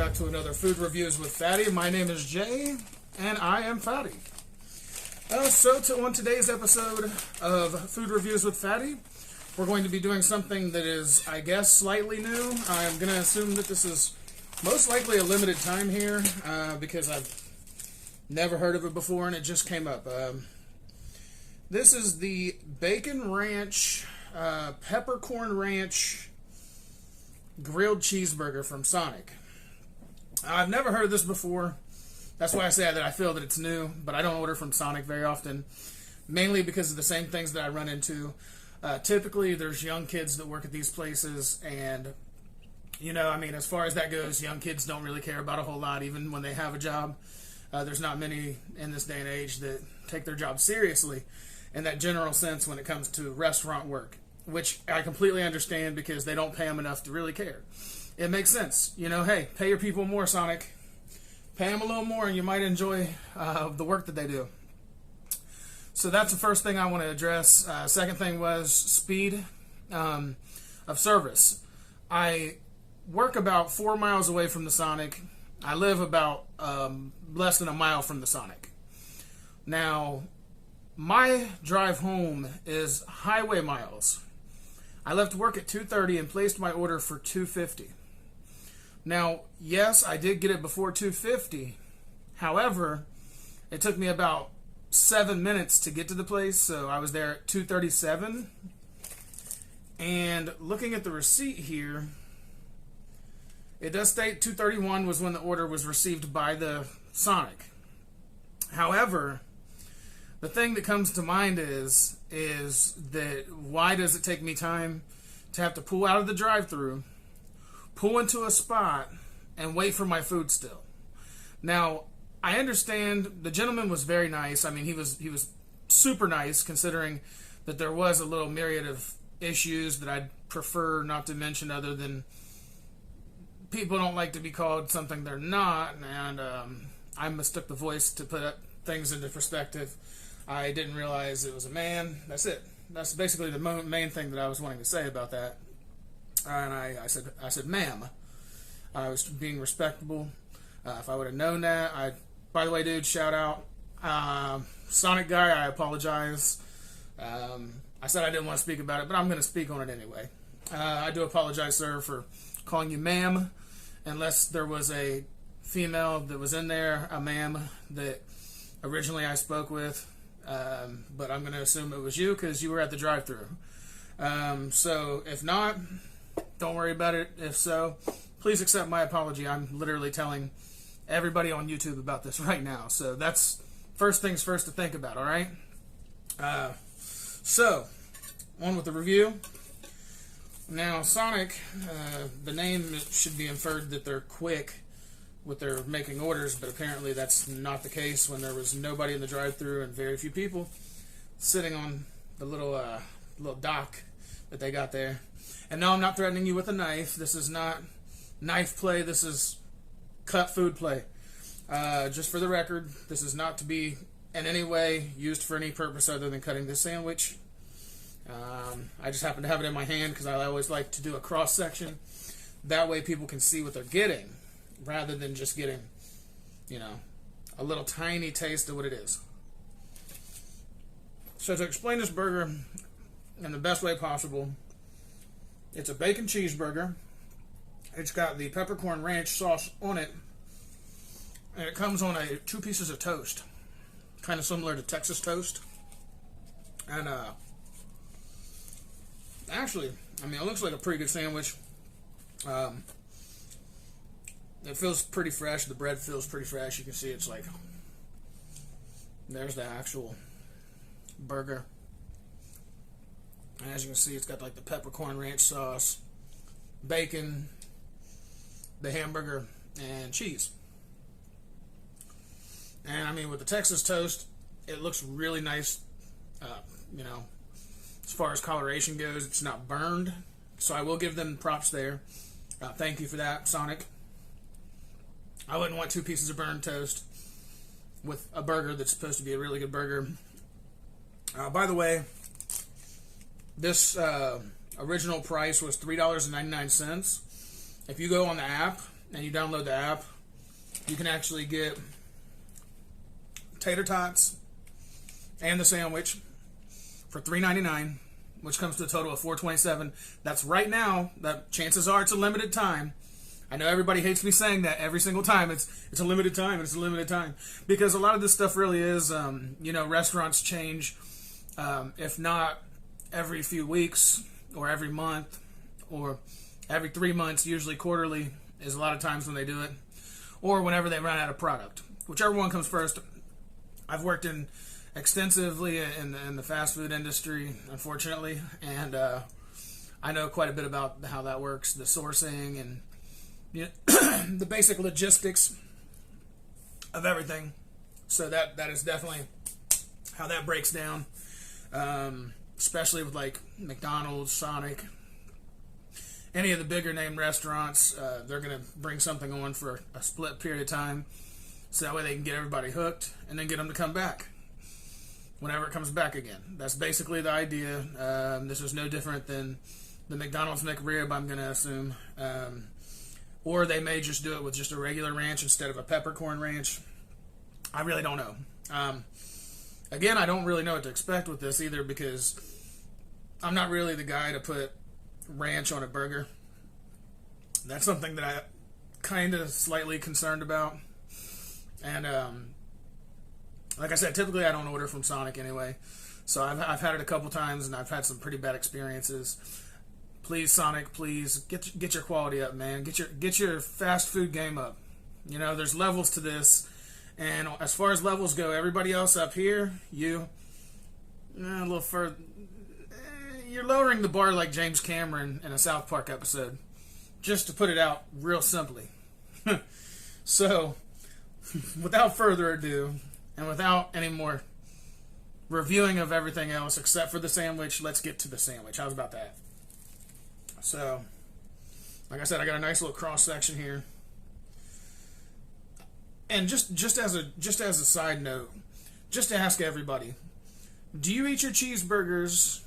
back to another Food Reviews with Fatty. My name is Jay, and I am Fatty. On today's episode of Food Reviews with Fatty, we're going to be doing something that is, I guess, slightly new. I'm going to assume that this is most likely a limited time here, because I've never heard of it before, and it just came up. This is the Bacon Ranch, Peppercorn Ranch grilled cheeseburger from Sonic. I've never heard of this before. That's why I say that I feel that it's new, but I don't order from Sonic very often, mainly because of the same things that I run into. Typically, there's young kids that work at these places, and, as far as that goes, young kids don't really care about a whole lot, even when they have a job. There's not many in this day and age that take their job seriously in that general sense when it comes to restaurant work, which I completely understand because they don't pay them enough to really care. It makes sense. Hey, pay your people more, Sonic. Pay them a little more and you might enjoy the work that they do. So that's the first thing I want to address. Second thing was speed of service. I work about 4 miles away from the Sonic. I live about less than a mile from the Sonic. Now, my drive home is highway miles. I left work at 2:30 and placed my order for 2:50. Now, yes, I did get it before 2:50. However, it took me about 7 minutes to get to the place, so I was there at 2:37. And looking at the receipt here, it does state 2:31 was when the order was received by the Sonic. However, the thing that comes to mind is that why does it take me time to have to pull out of the drive-thru, pull into a spot, and wait for my food still? Now, I understand the gentleman was very nice. I mean, he was super nice considering that there was a little myriad of issues that I'd prefer not to mention other than people don't like to be called something they're not, and I mistook the voice to put things into perspective. I didn't realize it was a man. That's it. That's basically the main thing that I was wanting to say about that. And I said, ma'am. I was being respectable. If I would have known that, by the way, dude, shout out. Sonic guy, I apologize. I said I didn't want to speak about it, but I'm going to speak on it anyway. I do apologize, sir, for calling you ma'am, unless there was a female that was in there, a ma'am, that originally I spoke with. But I'm going to assume it was you because you were at the drive-thru. So if not, don't worry about it. If so, please accept my apology. I'm literally telling everybody on YouTube about this right now. So that's first things first to think about, all right? So, on with the review. Now, Sonic, the name should be inferred that they're quick with their making orders, but apparently that's not the case when there was nobody in the drive-thru and very few people sitting on the little dock that they got there. And no, I'm not threatening you with a knife. This is not knife play. This is cut food play. Just for the record, this is not to be in any way used for any purpose other than cutting this sandwich. I just happen to have it in my hand because I always like to do a cross-section. That way people can see what they're getting, rather than just getting, a little tiny taste of what it is. So to explain this burger in the best way possible, it's a bacon cheeseburger. It's got the peppercorn ranch sauce on it, and it comes on 2 pieces of toast, kind of similar to Texas toast. And actually, it looks like a pretty good sandwich. It feels pretty fresh. The bread feels pretty fresh. You can see it's like, there's the actual burger. And as you can see, it's got like the peppercorn ranch sauce, bacon, the hamburger, and cheese. And with the Texas toast, it looks really nice. As far as coloration goes, it's not burned. So I will give them props there. Thank you for that, Sonic. I wouldn't want 2 pieces of burned toast with a burger that's supposed to be a really good burger. By the way, this original price was $3.99. If you go on the app and you download the app, you can actually get tater tots and the sandwich for $3.99, which comes to a total of $4.27. That's right now. That chances are it's a limited time. I know everybody hates me saying that every single time. It's a limited time. It's a limited time because a lot of this stuff really is. Restaurants change, if not every few weeks or every month or every 3 months, usually quarterly is a lot of times when they do it, or whenever they run out of product, whichever one comes first. I've worked extensively in the fast food industry, unfortunately, and I know quite a bit about how that works, the sourcing and the basic logistics of everything. So that is definitely how that breaks down, especially with like McDonald's, Sonic, any of the bigger name restaurants. They're going to bring something on for a split period of time, so that way they can get everybody hooked and then get them to come back whenever it comes back again. That's basically the idea. This is no different than the McDonald's McRib, I'm going to assume. Or they may just do it with just a regular ranch instead of a peppercorn ranch. I really don't know. Again, I don't really know what to expect with this either, because I'm not really the guy to put ranch on a burger. That's something that I kind of slightly concerned about. And like I said, typically I don't order from Sonic anyway. So I've had it a couple times and I've had some pretty bad experiences. Please, Sonic, please get your quality up, man. Get your fast food game up. You know, there's levels to this, and as far as levels go, everybody else up here, a little further. You're lowering the bar like James Cameron in a South Park episode, just to put it out real simply. So, without further ado, and without any more reviewing of everything else except for the sandwich, let's get to the sandwich. How's about that? So, like I said, I got a nice little cross section here. And just as a side note, just to ask everybody, do you eat your cheeseburgers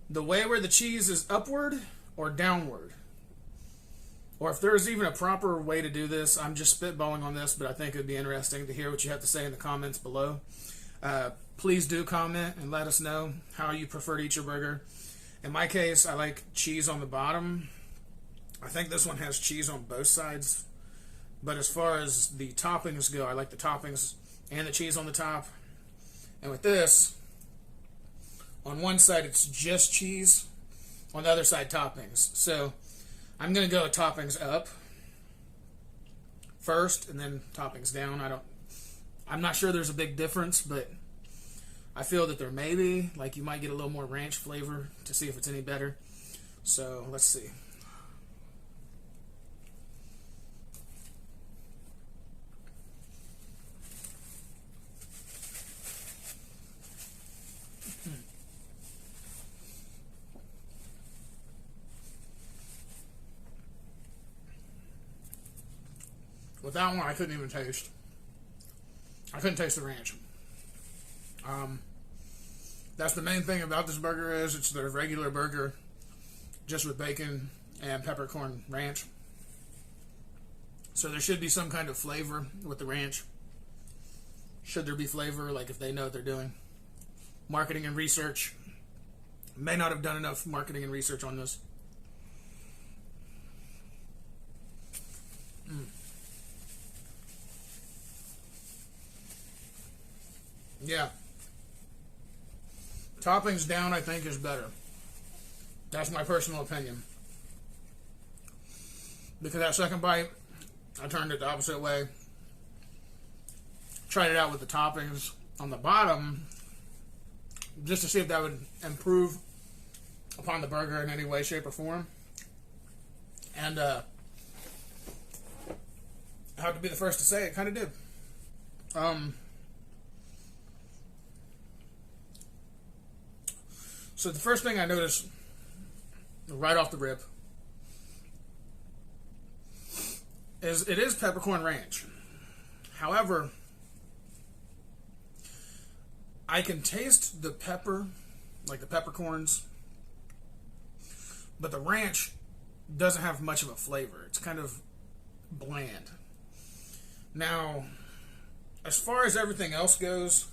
the way where the cheese is upward or downward? Or if there's even a proper way to do this, I'm just spitballing on this, but I think it would be interesting to hear what you have to say in the comments below. Please do comment and let us know how you prefer to eat your burger. In my case, I like cheese on the bottom. I think this one has cheese on both sides. But as far as the toppings go, I like the toppings and the cheese on the top. And with this, on one side it's just cheese, on the other side toppings. So I'm going to go with toppings up first and then toppings down. I'm not sure there's a big difference, but I feel that there may be. Like, you might get a little more ranch flavor to see if it's any better. So, let's see. With that one, I couldn't even taste. I couldn't taste the ranch. That's the main thing about this burger is it's their regular burger, just with bacon and peppercorn ranch. So there should be some kind of flavor with the ranch. Should there be flavor, like if they know what they're doing. Marketing and research. May not have done enough marketing and research on this. Yeah. Toppings down, I think, is better. That's my personal opinion. Because that second bite, I turned it the opposite way. Tried it out with the toppings on the bottom, just to see if that would improve upon the burger in any way, shape, or form. And I have to be the first to say it kind of did. So the first thing I noticed right off the rip is it is peppercorn ranch. However, I can taste the pepper, like the peppercorns, but the ranch doesn't have much of a flavor. It's kind of bland. Now, as far as everything else goes,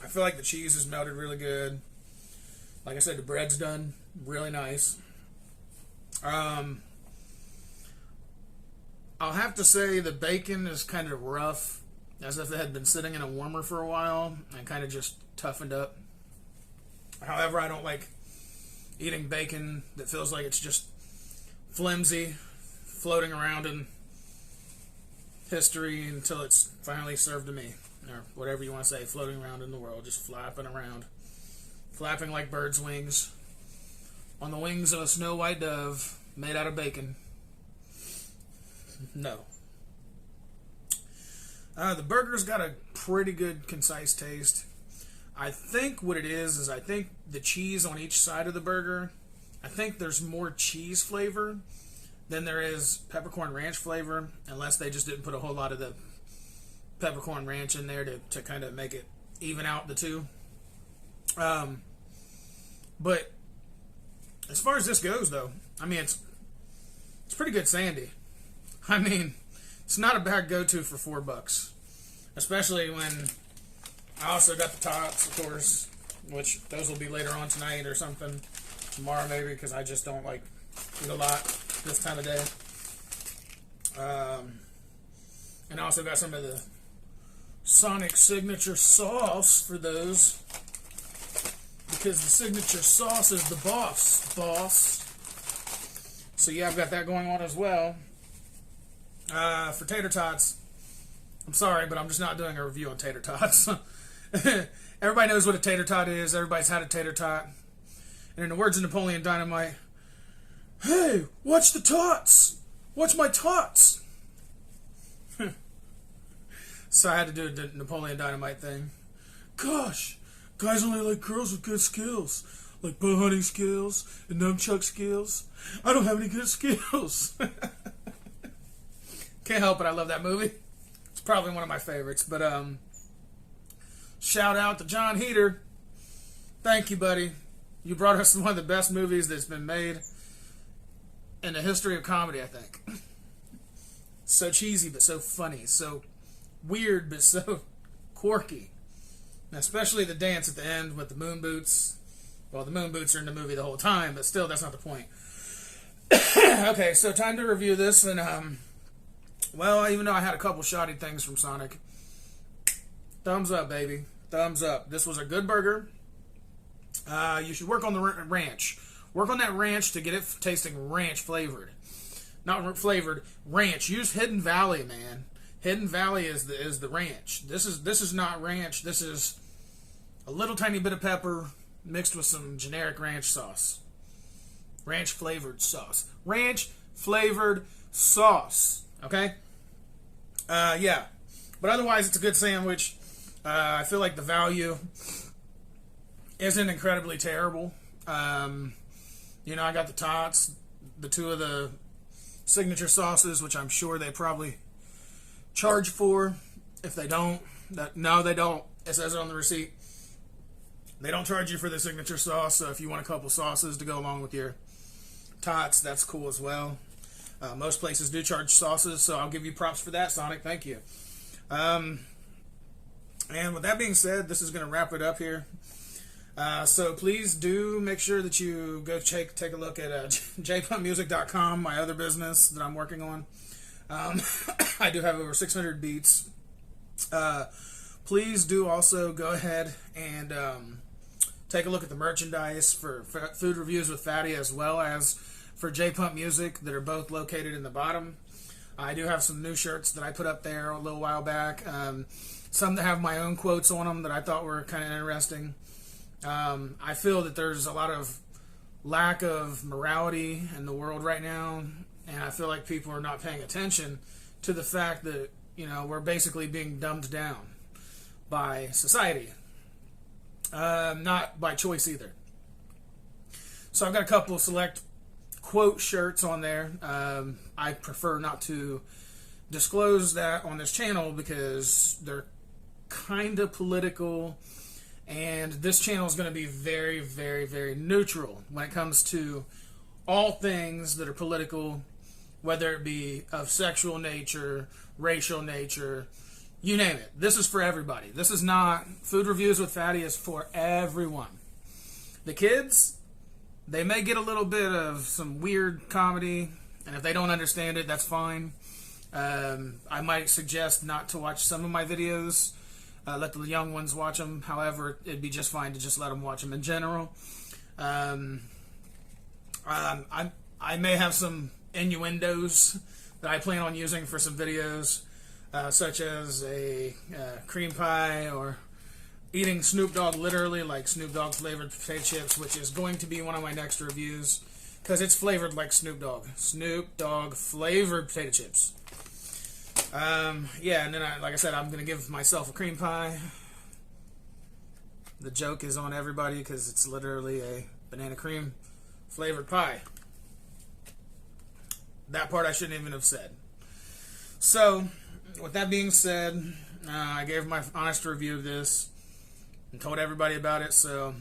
I feel like the cheese is melted really good. Like I said, the bread's done really nice. I'll have to say the bacon is kind of rough, as if it had been sitting in a warmer for a while and kind of just toughened up. However, I don't like eating bacon that feels like it's just flimsy, floating around in history until it's finally served to me, or whatever you want to say, floating around in the world, just flapping around, flapping like birds' wings on the wings of a snow white dove made out of bacon. No. The burger's got a pretty good, concise taste. I think what it is I think the cheese on each side of the burger, I think there's more cheese flavor than there is peppercorn ranch flavor, unless they just didn't put a whole lot of the peppercorn ranch in there to kind of make it even out the two. But as far as this goes, though, I mean, it's pretty good sandy. I mean, it's not a bad go-to for $4, especially when I also got the tots, of course, which those will be later on tonight or something, tomorrow maybe, because I just don't like eat a lot this time of day. And I also got some of the Sonic signature sauce for those, because the signature sauce is the boss. So yeah, I've got that going on as well. For tater tots, I'm sorry, but I'm just not doing a review on tater tots. Everybody knows what a tater tot is. Everybody's had a tater tot. And in the words of Napoleon Dynamite, "Hey, watch the tots! Watch my tots!" So I had to do the Napoleon Dynamite thing. Gosh, guys only like girls with good skills. Like bow hunting skills and nunchuck skills. I don't have any good skills. Can't help it, I love that movie. It's probably one of my favorites. But shout out to John Heater. Thank you, buddy. You brought us one of the best movies that's been made in the history of comedy, I think. So cheesy, but so funny. So weird, but so quirky. And especially the dance at the end with the moon boots. Well, the moon boots are in the movie the whole time, but still, that's not the point. Okay, so time to review this. And, well, even though I had a couple shoddy things from Sonic, thumbs up, baby. Thumbs up. This was a good burger. You should work on the ranch. Work on that ranch to get it tasting ranch flavored. Not flavored, ranch. Use Hidden Valley, man. Hidden Valley is the ranch. This is not ranch. This is a little tiny bit of pepper mixed with some generic ranch sauce. Ranch flavored sauce. Ranch flavored sauce. Okay? Yeah. But otherwise, it's a good sandwich. I feel like the value isn't incredibly terrible. You know, I got the tots, the two of the signature sauces, which I'm sure they probably charge for. If they don't, no, they don't. It says it on the receipt. They don't charge you for the signature sauce, so if you want a couple sauces to go along with your tots, that's cool as well. Most places do charge sauces, so I'll give you props for that, Sonic. Thank you. And with that being said, this is going to wrap it up here. So please do make sure that you go take a look at jpumpmusic.com, my other business that I'm working on. I do have over 600 beats. Please do also go ahead and take a look at the merchandise for Food Reviews with Fatty, as well as for J Pump Music, that are both located in the bottom. I do have some new shirts that I put up there a little while back. Some that have my own quotes on them that I thought were kind of interesting. I feel that there's a lot of lack of morality in the world right now, and I feel like people are not paying attention to the fact that, you know, we're basically being dumbed down by society. Not by choice either. So I've got a couple of select quote shirts on there. I prefer not to disclose that on this channel because they're kind of political, and this channel is going to be very, very, very neutral when it comes to all things that are political, whether it be of sexual nature, racial nature, you name it. This is for everybody. This is not Food Reviews with Fatty is for everyone. The kids, they may get a little bit of some weird comedy, and if they don't understand it, that's fine. I might suggest not to watch some of my videos. Let the young ones watch them. However, it'd be just fine to just let them watch them in general. I may have some innuendos that I plan on using for some videos, such as a cream pie or eating Snoop Dogg literally, like Snoop Dogg flavored potato chips, which is going to be one of my next reviews because it's flavored like Snoop Dogg. Snoop Dogg flavored potato chips. Yeah, and then like I said, I'm going to give myself a cream pie. The joke is on everybody because it's literally a banana cream flavored pie. That part I shouldn't even have said. So, with that being said, I gave my honest review of this and told everybody about it. So,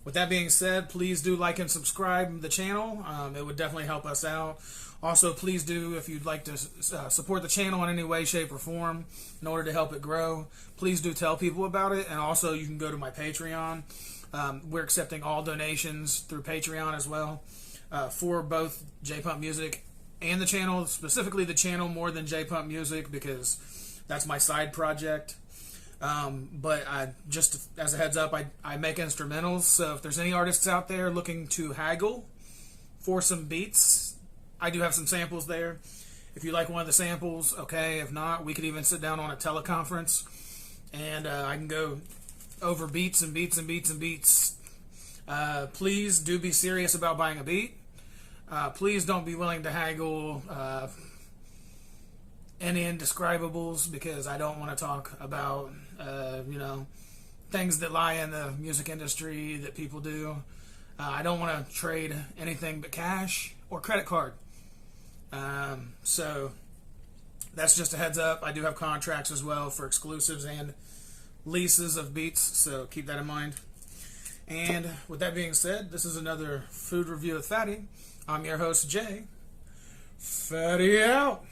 with that being said, please do like and subscribe the channel. It would definitely help us out. Also, please do, if you'd like to support the channel in any way, shape, or form in order to help it grow, please do tell people about it. And also, you can go to my Patreon. We're accepting all donations through Patreon as well for both J-Pump Music and the channel, specifically the channel more than J-Pump Music because that's my side project. But just as a heads up, I make instrumentals, so if there's any artists out there looking to haggle for some beats, I do have some samples there. If you like one of the samples, okay. If not, we could even sit down on a teleconference and I can go over beats and beats and beats and beats. Please do be serious about buying a beat. Please don't be willing to haggle any indescribables because I don't want to talk about, things that lie in the music industry that people do. I don't want to trade anything but cash or credit card. So that's just a heads up. I do have contracts as well for exclusives and leases of beats, so keep that in mind. And with that being said, this is another Food Review with Fatty. I'm your host, Jay. Fatty out!